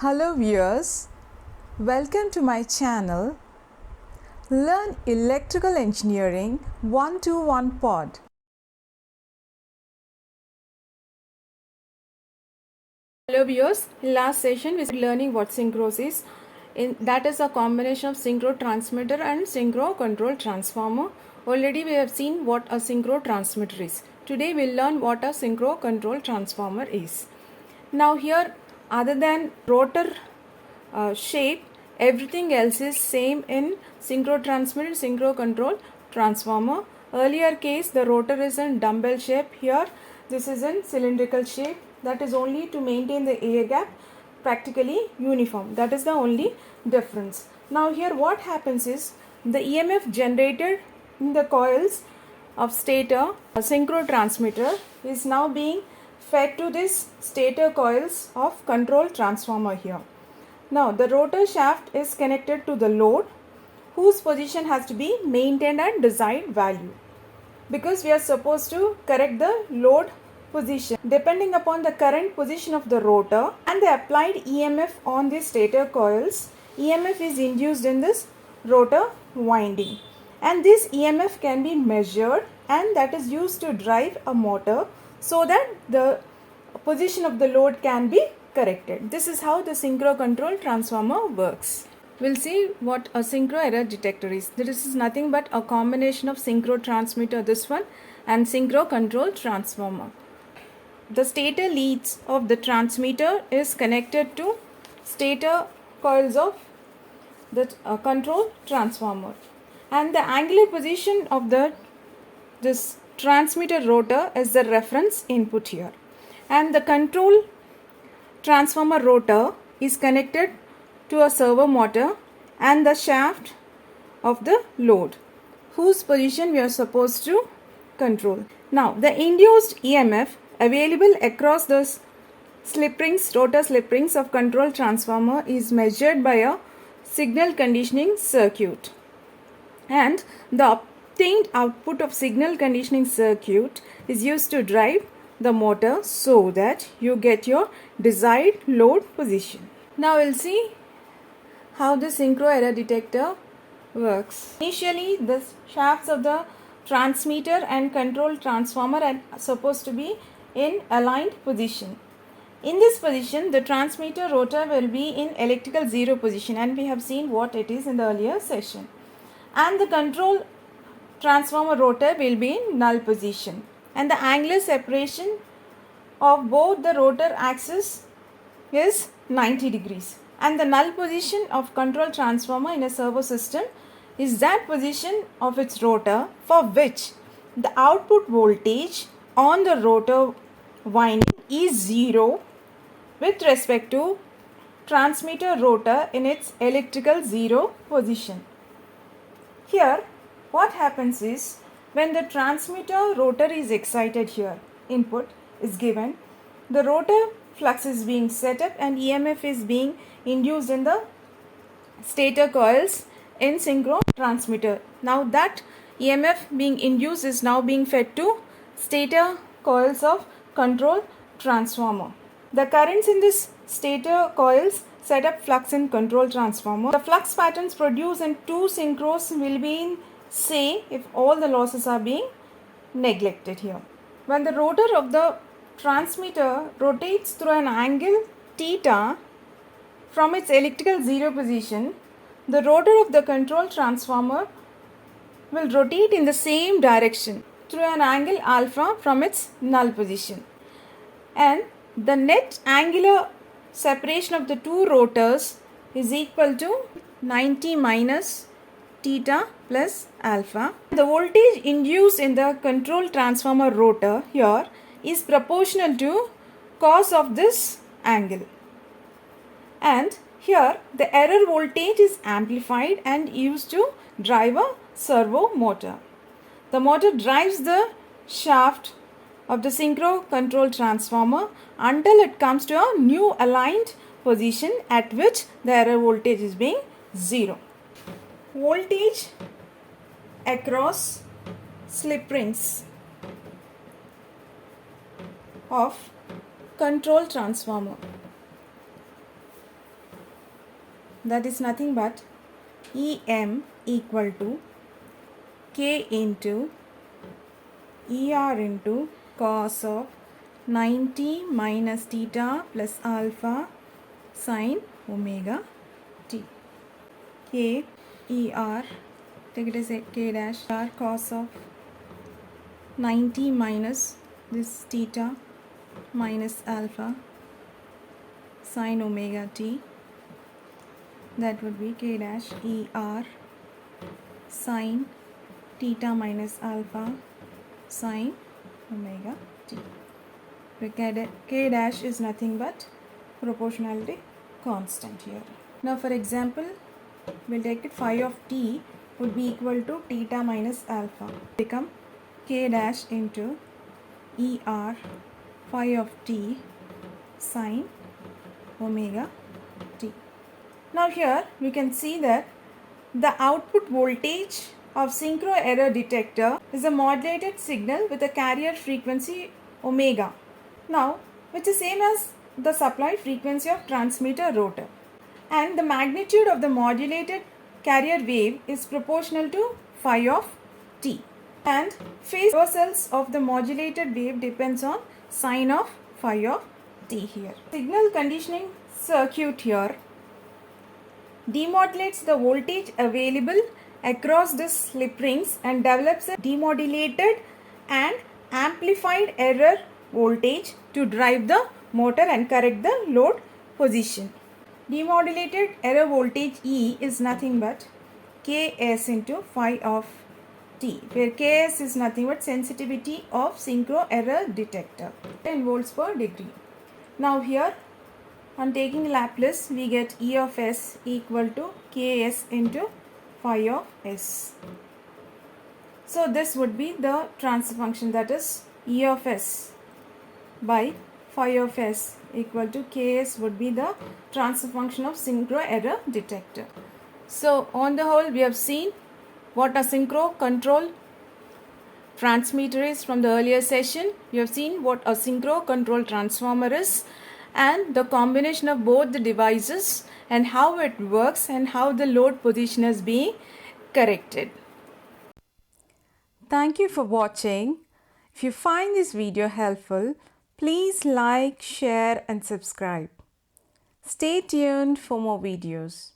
Hello viewers, welcome to my channel Learn Electrical Engineering 121 Pod. Hello viewers, in last session we started learning what synchros is. That is a combination of synchro transmitter and synchro control transformer. Already we have seen what a synchro transmitter is. Today we will learn what a synchro control transformer is. Now here, other than rotor shape, everything else is same in synchro transmitter, synchro control transformer. Earlier case, the rotor is in dumbbell shape. Here this is in cylindrical shape. That is only to maintain the air gap, practically uniform. That is the only difference. Now here what happens is the EMF generated in the coils of stator, a synchro transmitter, is now being fed to this stator coils of control transformer here. Now the rotor shaft is connected to the load, whose position has to be maintained at desired value, because we are supposed to correct the load position depending upon the current position of the rotor and the applied EMF on the stator coils. EMF is induced in this rotor winding, and this EMF can be measured, and that is used to drive a motor so that the position of the load can be corrected. This is how the synchro control transformer works. We'll see what a synchro error detector is. This is nothing but a combination of synchro transmitter, this one, and synchro control transformer. The stator leads of the transmitter is connected to stator coils of the control transformer, and the angular position of this transmitter rotor is the reference input here, and the control transformer rotor is connected to a servo motor and the shaft of the load, whose position we are supposed to control. Now the induced EMF available across the slip rings, rotor slip rings of control transformer is measured by a signal conditioning circuit, and the obtained output of signal conditioning circuit is used to drive the motor so that you get your desired load position. Now we'll see how the synchro error detector works. Initially, the shafts of the transmitter and control transformer are supposed to be in aligned position. In this position, the transmitter rotor will be in electrical zero position, and we have seen what it is in the earlier session. And the control transformer rotor will be in null position, and the angular separation of both the rotor axis is 90 degrees, and the null position of control transformer in a servo system is that position of its rotor for which the output voltage on the rotor winding is 0 with respect to transmitter rotor in its electrical zero position. Here what happens is, when the transmitter rotor is excited, here input is given, the rotor flux is being set up and EMF is being induced in the stator coils in synchro transmitter. Now that EMF being induced is now being fed to stator coils of control transformer. The currents in this stator coils set up flux in control transformer. The flux patterns produced in two synchros will be in say if all the losses are being neglected here. When the rotor of the transmitter rotates through an angle theta from its electrical zero position, the rotor of the control transformer will rotate in the same direction through an angle alpha from its null position, and the net angular separation of the two rotors is equal to 90 minus theta plus alpha. The voltage induced in the control transformer rotor here is proportional to cos of this angle, and here the error voltage is amplified and used to drive a servo motor. The motor drives the shaft of the synchro control transformer until it comes to a new aligned position at which the error voltage is being 0. Voltage across slip rings of control transformer. that is nothing but EM equal to K into ER into cos of 90 minus theta plus alpha sine omega t. K ER, take it as a K dash R cos of 90 minus this theta minus alpha sine omega t, that would be K dash ER sine theta minus alpha sine omega t. The K dash is nothing but proportionality constant here. Now for example, we'll take it phi of t would be equal to theta minus alpha, become K dash into ER phi of t sine omega t. Now here we can see that the output voltage of synchro error detector is a modulated signal with a carrier frequency omega, now which is same as the supplied frequency of transmitter rotor, and the magnitude of the modulated carrier wave is proportional to phi of t, and phase reversals of the modulated wave depends on sine of phi of t here. Signal conditioning circuit here demodulates the voltage available across the slip rings and develops a demodulated and amplified error voltage to drive the motor and correct the load position. Demodulated error voltage E is nothing but Ks into phi of t, where Ks is nothing but sensitivity of synchro error detector in volts per degree. Now here, on taking Laplace, we get E of s equal to Ks into phi of s. So this would be the transfer function, that is E of s by phi of s equal to Ks would be the transfer function of synchro error detector. So on the whole, we have seen what a synchro control transmitter is from the earlier session. We have seen what a synchro control transformer is and the combination of both the devices and how it works and how the load position is being corrected. Thank you for watching. If you find this video helpful, please like, share and subscribe. Stay tuned for more videos.